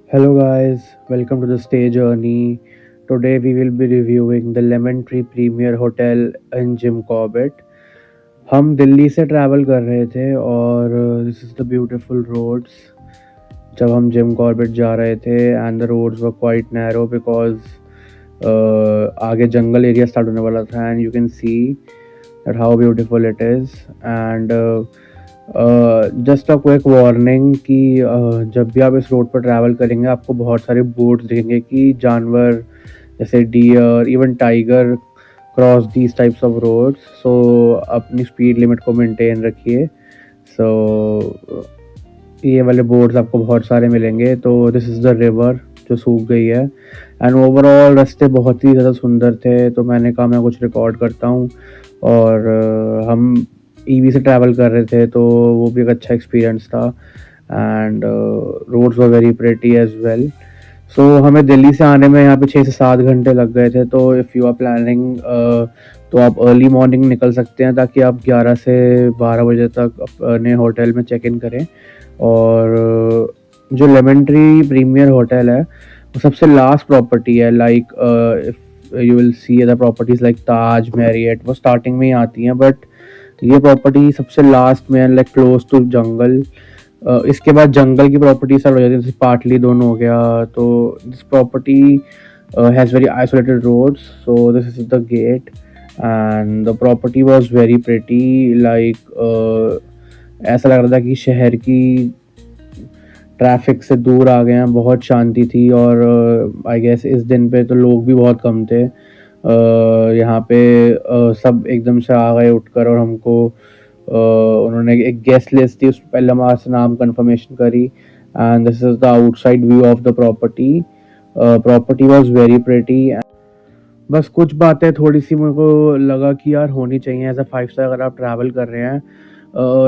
Hello guys, welcome to the Stay Journey. Today we will be reviewing the Lemon Tree Premier Hotel in Jim Corbett. हम दिल्ली से travel कर रहे थे और this is the beautiful roads जब हम Jim Corbett जा रहे थे and the roads were quite narrow because आगे जंगल एरिया स्टार्ट होने वाला था and you can see that how beautiful it is and just a quick warning कि जब भी आप इस रोड पर ट्रैवल करेंगे आपको बहुत सारे बोर्ड्स दिखेंगे कि जानवर जैसे deer even tiger cross these types of roads so अपनी स्पीड लिमिट को मेंटेन रखिए सो ये वाले बोर्ड्स आपको बहुत सारे मिलेंगे। तो दिस इज़ द रिवर जो सूख गई है एंड ओवरऑल रास्ते बहुत ही ज़्यादा सुंदर थे तो मैंने कहा मैं कुछ रिकॉर्ड करता हूँ और हम ईवी से ट्रैवल कर रहे थे तो वो भी एक अच्छा एक्सपीरियंस था and roads were very pretty as well. So हमें दिल्ली से आने में यहाँ पे 6 से 7 घंटे लग गए थे तो इफ़ यू आर प्लानिंग तो आप अर्ली मॉर्निंग निकल सकते हैं ताकि आप 11 से 12 बजे तक अपने होटल में चेक इन करें। और जो लेमन ट्री प्रीमियर होटल है वो सबसे लास्ट प्रॉपर्टी है like if you will C other properties like Taj Marriott वो स्टार्टिंग में ही आती हैं बट ये प्रॉपर्टी सबसे लास्ट में है लाइक क्लोज टू जंगल। इसके बाद जंगल की प्रॉपर्टी स्टार्ट हो जाती है जैसे पाटली दोन हो गया तो this property has very isolated roads so this is the gate and the property was very pretty like ऐसा लग रहा था कि शहर की ट्रैफिक से दूर आ गए हैं बहुत शांति थी और आई गेस इस दिन पे तो लोग भी बहुत कम थे यहाँ पे सब एकदम से आ गए उठकर और हमको उन्होंने एक गेस्ट लिस्ट थी उस पर पहले हमारे से नाम कंफर्मेशन करी and this is the outside view of the property. Property was very pretty. बस कुछ बातें थोड़ी सी मेरे को लगा कि यार होनी चाहिए एज अ 5 स्टार अगर आप ट्रैवल कर रहे हैं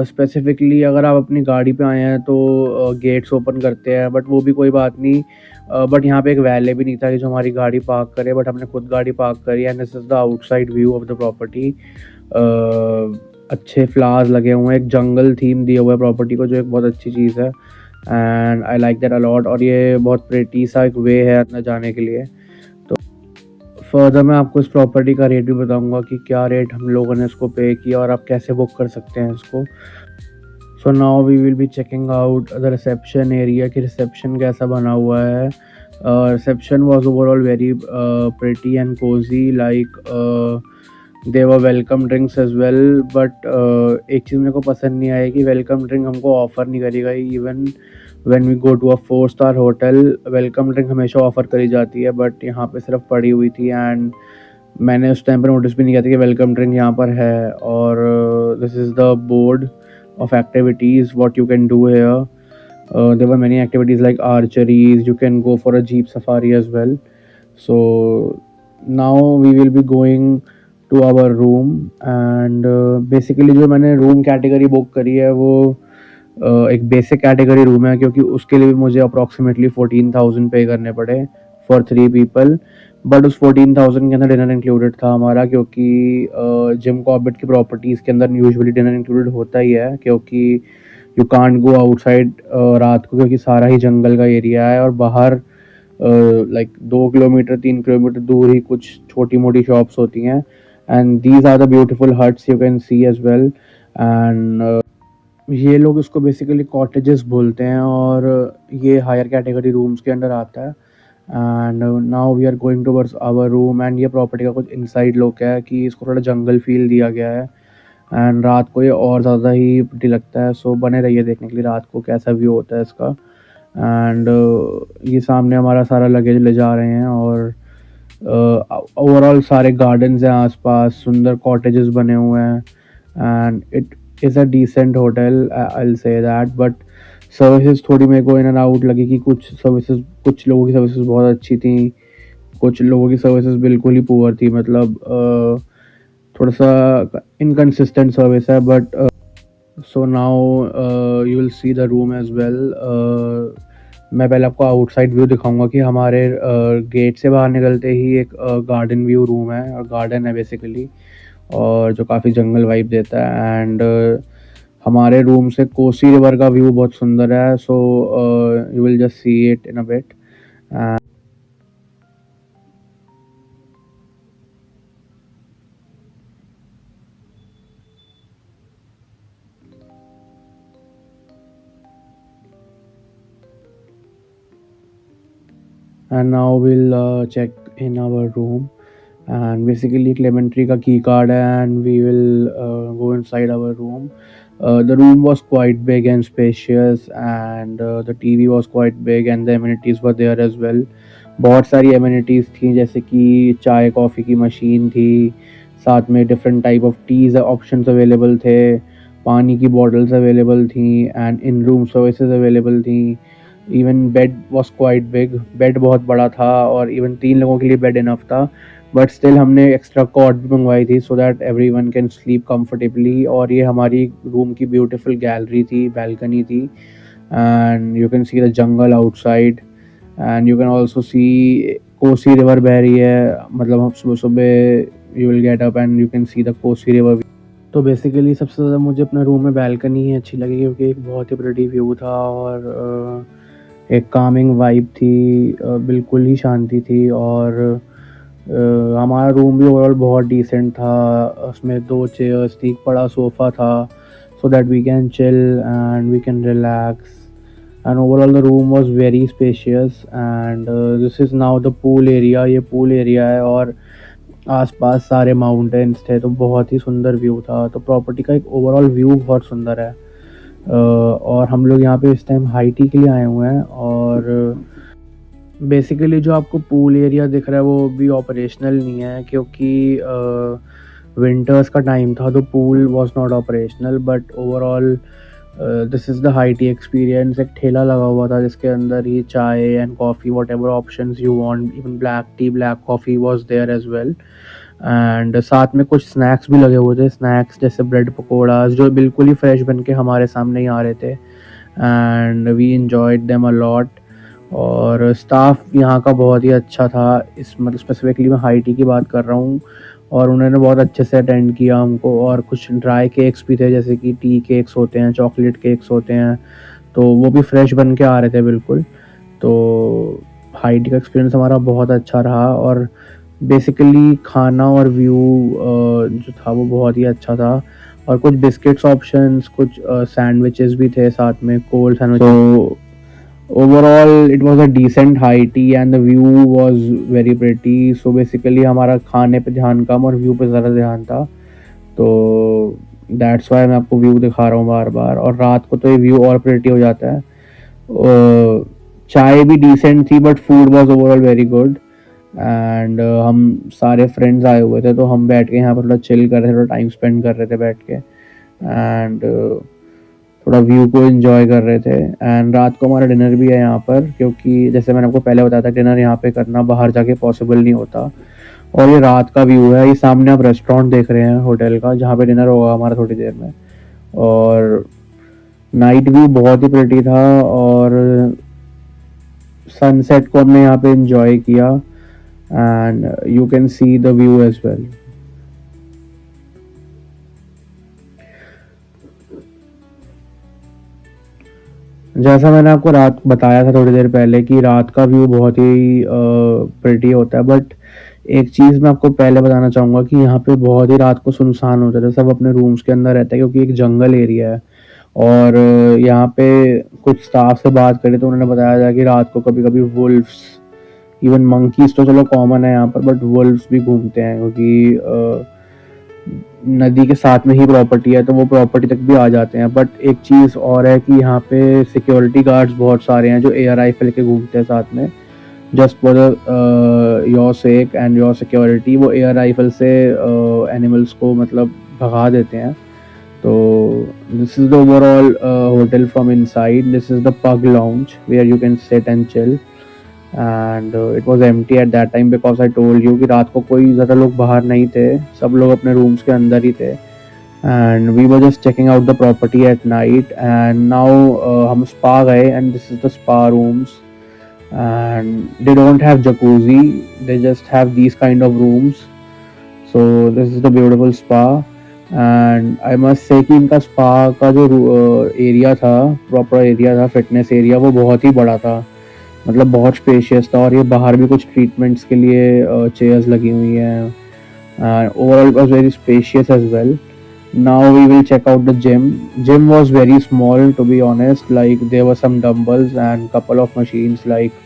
स्पेसिफिकली अगर आप अपनी गाड़ी पे आए हैं तो गेट्स ओपन करते हैं बट वो भी कोई बात नहीं। बट यहाँ पे एक वैले भी नहीं था कि जो हमारी गाड़ी पार्क करे बट हमने खुद गाड़ी पार्क करी and this is the outside view of the property. अच्छे फ्लावर्स लगे हुए हैं एक जंगल थीम दिया हुआ है प्रॉपर्टी को जो एक बहुत अच्छी चीज़ है and I like that allot और ये बहुत प्रेटी सा एक वे है अंदर जाने के लिए। तो फर्दर मैं आपको इस प्रॉपर्टी का रेट भी बताऊंगा कि क्या रेट हम लोगों ने इसको पे किया और आप कैसे बुक कर सकते हैं इसको। So now we will be checking out the reception area कि रिसेप्शन कैसा बना हुआ है। Reception was overall very pretty and cosy like they were welcome drinks as well but एक चीज़ मेरे को पसंद नहीं आई कि वेलकम ड्रिंक हमको ऑफ़र नहीं करी गई। Even when we go to a 4 star hotel welcome drink हमेशा ऑफ़र करी जाती है बट यहाँ पे सिर्फ पड़ी हुई थी एंड मैंने उस टाइम पर नोटिस भी नहीं किया था कि वेलकम ड्रिंक यहाँ पर है। और this is the board of activities what you can do here. There were many activities like archeries. You can go for a jeep safari as well. So now we will be going to our room and basically जो मैंने room category book करी है वो एक basic category room है क्योंकि उसके लिए भी मुझे अप्रॉक्सीमेटली 14,000 पे करने पड़े फॉर 3 पीपल। बट उस 14,000 के अंदर डिनर इंक्लूडेड था हमारा क्योंकि जिम कॉर्बेट की प्रॉपर्टीज़ के अंदर यूजुअली डिनर इंक्लूडेड होता ही है क्योंकि यू कांट गो आउटसाइड रात को क्योंकि सारा ही जंगल का एरिया है और बाहर लाइक 2 किलोमीटर 3 किलोमीटर दूर ही कुछ छोटी मोटी शॉप्स होती हैं and these are the beautiful huts you can see as well and ये लोग इसको बेसिकली कॉटेजेस बोलते हैं और ये हायर कैटेगरी रूम्स के अंडर आता है। And now we are going towards our room and ये प्रॉपर्टी का कुछ इनसाइड लुक है कि इसको थोड़ा जंगल फील दिया गया है एंड रात को ये और ज़्यादा ही प्रिटी लगता है। सो बने रहिए देखने के लिए रात को कैसा व्यू होता है इसका। एंड ये सामने हमारा सारा लगेज ले जा रहे हैं और ओवरऑल सारे गार्डन्स हैं आसपास सुंदर कॉटेजेस बने हुए हैं and it is a decent hotel I will say that. But services थोड़ी मेरे को इन एंड आउट लगी कि कुछ लोगों की सर्विसेज बहुत अच्छी थी कुछ लोगों की सर्विसेज बिल्कुल ही पुअर थी मतलब थोड़ा सा इनकन्सिस्टेंट सर्विस है but so now you will see the room as well. मैं पहले आपको आउटसाइड व्यू दिखाऊंगा कि हमारे गेट से बाहर निकलते ही एक गार्डन व्यू रूम है और गार्डन है बेसिकली और जो काफ़ी जंगल वाइब देता है एंड हमारे रूम से कोसी रिवर का व्यू बहुत सुंदर है, so you will just see it in a bit. And now we'll check in our room, and basically Clement Tree का key card है, and we will go inside our room. The room was quite big and spacious, and the TV was quite big, and the amenities were there as well. बहुत सारी amenities थी, जैसे कि चाय coffee की machine थी, साथ में different type of teas options available थे, पानी की bottles available थी, and in room services available थी। Even bed was quite big, bed बहुत बड़ा था, और इवन 3 लोगों के लिए बेड इनफ था, बट स्टिल हमने एक्स्ट्रा कॉट भी मंगवाई थी so that every one can sleep comfortably. और ये हमारी रूम की ब्यूटीफुल गैलरी थी, बैल्कनी थी, and you can see the jungle outside, and you can also see Kosi river बह रही है, मतलब हम सुबह सुबह you will get up and you can see the Kosi river. तो बेसिकली सबसे ज़्यादा मुझे अपने रूम में बैल्कनी ही अच्छी लगी, क्योंकि एक बहुत ही प्रेटी व्यू था, और एक कामिंग वाइब थी, बिल्कुल ही शांति थी, और हमारा रूम भी ओवरऑल बहुत डिसेंट था। उसमें 2 चेयर्स थी, एक बड़ा सोफ़ा था, so that we can chill and we can relax, and overall the room was very spacious. And this is now the pool area, ये पूल एरिया है, और आसपास सारे माउंटेन्स थे, तो बहुत ही सुंदर व्यू था। तो प्रॉपर्टी का एक ओवरऑल व्यू बहुत सुंदर है। और हम लोग यहाँ पे इस टाइम हाई टी के लिए आए हुए हैं, और बेसिकली जो आपको पूल एरिया दिख रहा है वो भी ऑपरेशनल नहीं है, क्योंकि विंटर्स का टाइम था, तो pool was not operational, but overall this is the high tea experience. एक ठेला लगा हुआ था जिसके अंदर ही चाय and coffee, whatever options you want, even black tea, black coffee was there as well, and साथ में कुछ स्नैक्स भी लगे हुए थे, स्नैक्स जैसे ब्रेड पकौड़ाज, जो बिल्कुल ही फ्रेश बन के हमारे सामने ही आ रहे थे, and we enjoyed them a lot. और स्टाफ यहाँ का बहुत ही अच्छा था, इस मतलब स्पेसिफिकली मैं हाई टी की बात कर रहा हूँ, और उन्होंने बहुत अच्छे से अटेंड किया हमको। और कुछ ड्राई केक्स भी थे, जैसे कि टी केक्स होते हैं, चॉकलेट केक्स होते हैं, तो वो भी फ्रेश बन के आ रहे थे बिल्कुल। तो हाई टी का एक्सपीरियंस हमारा बहुत अच्छा रहा, और बेसिकली खाना और व्यू जो था वो बहुत ही अच्छा था। और कुछ बिस्किट्स ऑप्शंस, कुछ सैंडविचेस भी थे साथ में, कोल्ड सैंडविच। तो overall it was a decent high tea, and the view was very pretty. So basically हमारा खाने पे ध्यान कम और व्यू पे ज़्यादा ध्यान था, तो दैट्स वाई मैं आपको व्यू दिखा रहा हूँ बार बार। और रात को तो ये व्यू और प्रिटी हो जाता है। चाय भी डिसेंट थी, but food was overall very good, and हम सारे फ्रेंड्स आए हुए थे, तो हम बैठ के यहाँ पर थोड़ा चिल कर रहे थे, थोड़ा टाइम स्पेंड कर रहे थे बैठ के, एंड थोड़ा व्यू को एंजॉय कर रहे थे। एंड रात को हमारा डिनर भी है यहाँ पर, क्योंकि जैसे मैंने आपको पहले बताया था, डिनर यहाँ पे करना बाहर जाके पॉसिबल नहीं होता। और ये रात का व्यू है, ये सामने आप रेस्टोरेंट देख रहे हैं होटल का, जहाँ पे डिनर होगा हमारा थोड़ी देर में। और नाइट व्यू बहुत ही प्रिटी था, और सनसेट को हमने यहाँ पे एंजॉय किया, and you can see the view as well. जैसा मैंने आपको रात बताया था थोड़ी देर पहले, कि रात का व्यू बहुत ही प्रिटी होता है, बट एक चीज़ मैं आपको पहले बताना चाहूँगा कि यहाँ पे बहुत ही रात को सुनसान होता है, सब अपने रूम्स के अंदर रहते हैं, क्योंकि एक जंगल एरिया है। और यहाँ पे कुछ स्टाफ से बात करी तो उन्होंने बताया था कि रात को कभी कभी वुल्फ्स, इवन मंकीज तो चलो कॉमन है यहाँ पर, बट वुल्फ्स भी घूमते हैं, क्योंकि नदी के साथ में ही प्रॉपर्टी है, तो वो प्रॉपर्टी तक भी आ जाते हैं। बट एक चीज़ और है कि यहाँ पे सिक्योरिटी गार्ड्स बहुत सारे हैं, जो एयर राइफल के घूमते हैं साथ में, just for your sake and your security. वो एयर राइफल से एनिमल्स को मतलब भगा देते हैं। तो this is the overall hotel from inside. This is the pug lounge where you can sit and chill, and it was empty at that time, because I told you कि रात को कोई ज़्यादा लोग बाहर नहीं थे, सब लोग अपने रूम्स के अंदर ही थे, and we were just checking out the property at night. And now हम स्पा गए, and this is the spa rooms, and they don't have jacuzzi, they just have these kind of rooms. So this is the beautiful spa, and I must say कि इनका spa का जो area था, proper area था, fitness area, वो बहुत ही बड़ा था, मतलब बहुत स्पेशियस था। और ये बाहर भी कुछ ट्रीटमेंट्स के लिए चेयर्स लगी हुई हैं, and overall it was very spacious as well. Now we will check out the gym. Gym was very small, to be honest. Like there were some dumbbells and couple of machines like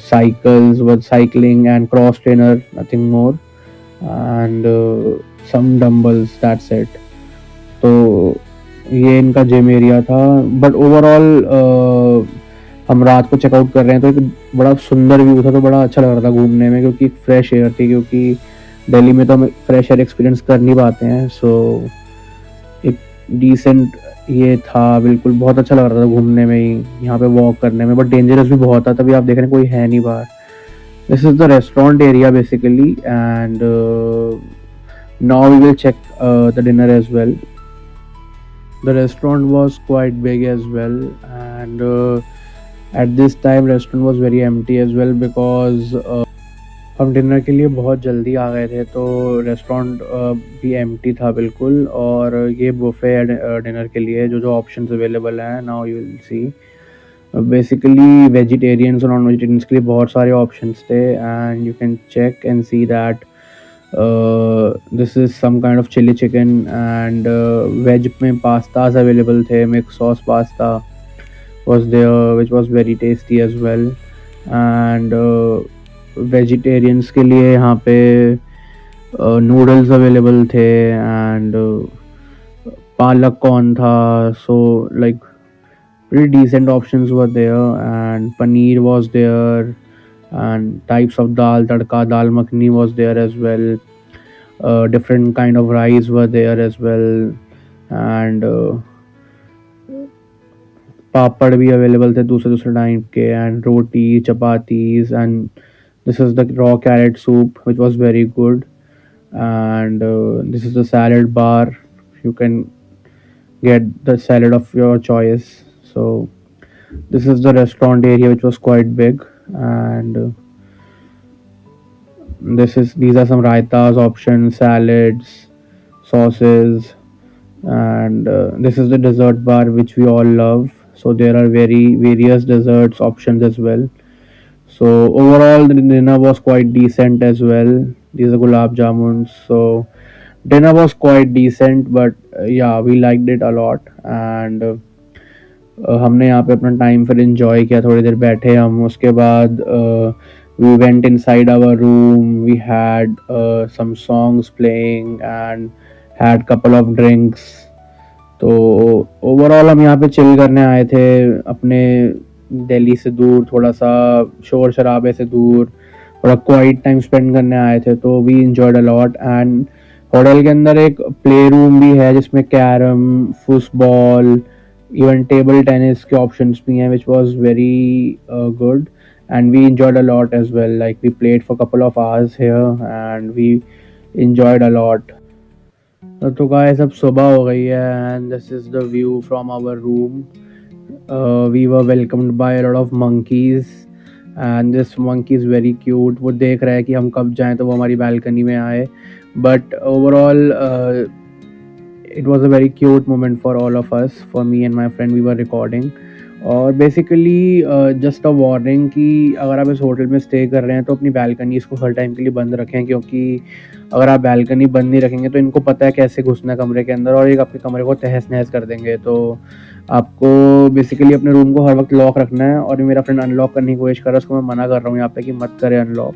cycles with cycling and cross trainer, nothing more, and some dumbbells. That's it. तो ये इनका gym area था. But overall हम रात को checkout कर रहे हैं तो एक बड़ा सुंदर व्यू था, तो बड़ा अच्छा लग रहा था घूमने में, क्योंकि फ्रेश एयर थी, क्योंकि दिल्ली में तो हम फ्रेश एयर एक्सपीरियंस कर नहीं पाते हैं. सो एक डिसेंट ये था, बिल्कुल बहुत अच्छा लग रहा था घूमने में ही, यहाँ पे वॉक करने में. बट डेंजरस भी बहुत था, तभी आप देख रहे हैं कोई है नहीं बाहर. This is the restaurant area basically, and now we will check the dinner as well. The restaurant was quite big as well, and at this time restaurant was very empty as well, because हम dinner के लिए बहुत जल्दी आ गए थे, तो restaurant भी empty था बिल्कुल. और ये बुफे है डिनर के लिए, जो जो ऑप्शंस अवेलेबल हैं. Now you will see basically vegetarians और नॉन वेजिटेरियंस के लिए बहुत सारे ऑप्शंस थे, and you can check and see that this is some kind of chilli chicken, and veg में पास्ताज अवेलेबल थे. Mix sauce pasta was there, which was very tasty as well. And vegetarians के लिए यहाँ पे noodles available थे, and palak corn था. So like pretty decent options were there, and paneer was there, and types of dal tadka, dal makhani was there as well. Different kind of rice were there as well, and papad भी available थे दूसरे दूसरे type के, and roti chapatis. And this is the raw carrot soup which was very good, and this is the salad bar. You can get the salad of your choice. So this is the restaurant area, which was quite big, and these are some raitas options, salads, sauces, and this is the dessert bar, which we all love. So there are very various desserts options as well. So overall the dinner was quite decent as well. These are gulab jamuns. So dinner was quite decent, but yeah, we liked it a lot. And हमने यहाँ पे अपना time फिर enjoy किया, थोड़ी देर बैठे हम. उसके बाद we went inside our room. We had some songs playing and had couple of drinks. तो ओवरऑल हम यहाँ पे चिल करने आए थे, अपने दिल्ली से दूर, थोड़ा सा शोर शराबे से दूर, थोड़ा क्वाइट टाइम स्पेंड करने आए थे. तो we enjoyed a lot. And hotel के अंदर एक प्ले रूम भी है, जिसमें carrom, football, even table tennis के ऑप्शंस भी हैं, which was very good. And we enjoyed a lot as well. Like we played for couple of hours here, and we enjoyed a lot. तो guys अब सुबह हो गई है, and this is the view from our room. We were welcomed bye a lot of monkeys, and this monkey is very cute. वो देख रहा है कि हम कब जाएं तो वो हमारी बालकनी में आए. But overall it was a very cute moment for all of us. For me and my friend, we were recording. और बेसिकली जस्ट अ वार्निंग कि अगर आप इस होटल में स्टे कर रहे हैं तो अपनी बालकनी इसको हर टाइम के लिए बंद रखें, क्योंकि अगर आप बालकनी बंद नहीं रखेंगे तो इनको पता है कैसे घुसना है कमरे के अंदर, और एक आपके कमरे को तहस नहस कर देंगे. तो आपको बेसिकली अपने रूम को हर वक्त लॉक रखना है. और मेरा फ्रेंड अनलॉक करने की कोशिश कर रहा है, उसको मैं मना कर रहा हूँ यहाँ पे कि मत करें अनलॉक.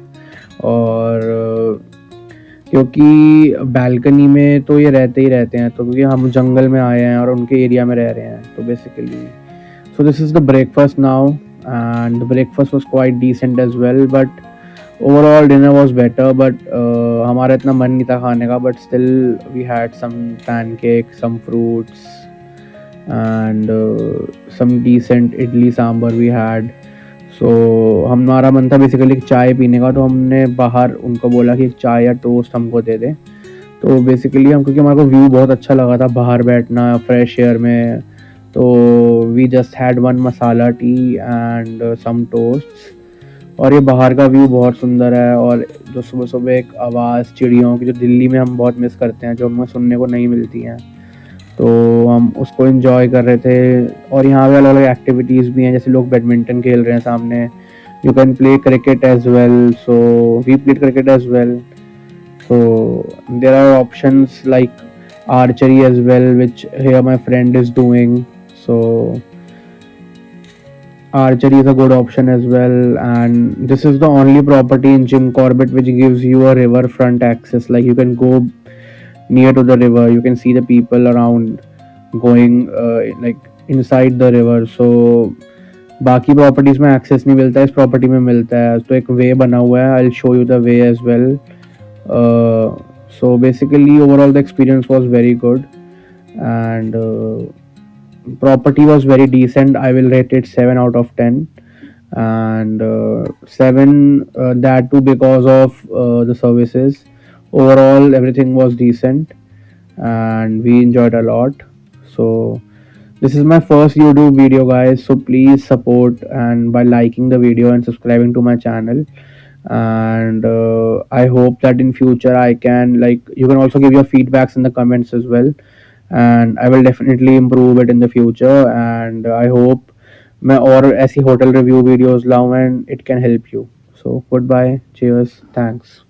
और क्योंकि बालकनी में तो ये रहते ही रहते हैं, तो क्योंकि हम जंगल में आए हैं और उनके एरिया में रह रहे हैं. तो basically so this is the breakfast now, and the breakfast was quite decent as well, but overall dinner was better. But हमारा इतना मन नहीं था खाने का, but still we had some pancakes, some fruits, and some decent idli sambar we had. So हमारा मन था बेसिकली चाय पीने का, तो हमने बाहर उनको बोला कि चाय या टोस्ट हमको दे दें. तो बेसिकली हम, क्योंकि हमारे को व्यू बहुत अच्छा लगा था बाहर बैठना फ्रेश एयर में, तो we just had one masala tea and some toasts. और ये बाहर का व्यू बहुत सुंदर है, और जो सुबह सुबह एक आवाज़ चिड़ियों की जो दिल्ली में हम बहुत मिस करते हैं, जो हमें सुनने को नहीं मिलती हैं, तो हम उसको एंजॉय कर रहे थे। और यहाँ पे अलग अलग एक्टिविटीज़ भी हैं, जैसे लोग बैडमिंटन खेल रहे हैं सामने। You can play cricket as well, so we played cricket as well. So there are options like archery as well, which here my friend is doing. So archery is a good option as well. And this is the only property in Jim Corbett which gives you a riverfront access. Like you can go near to the river, you can see the people around going like inside the river. So बाकी properties में access नहीं मिलता है, इस property में मिलता है। तो एक वे बना हुआ है, I will show you the way as well. So basically overall the experience was very good, and property was very decent. I will rate it 7 out of 10, and 7 that too because of the services. Overall everything was decent and we enjoyed a lot. So this is my first YouTube video, guys, so please support and by liking the video and subscribing to my channel. And I hope that in future I can, like, you can also give your feedbacks in the comments as well, and I will definitely improve it in the future. And I hope मैं और ऐसी hotel review videos लाऊं and it can help you. So goodbye, cheers, thanks.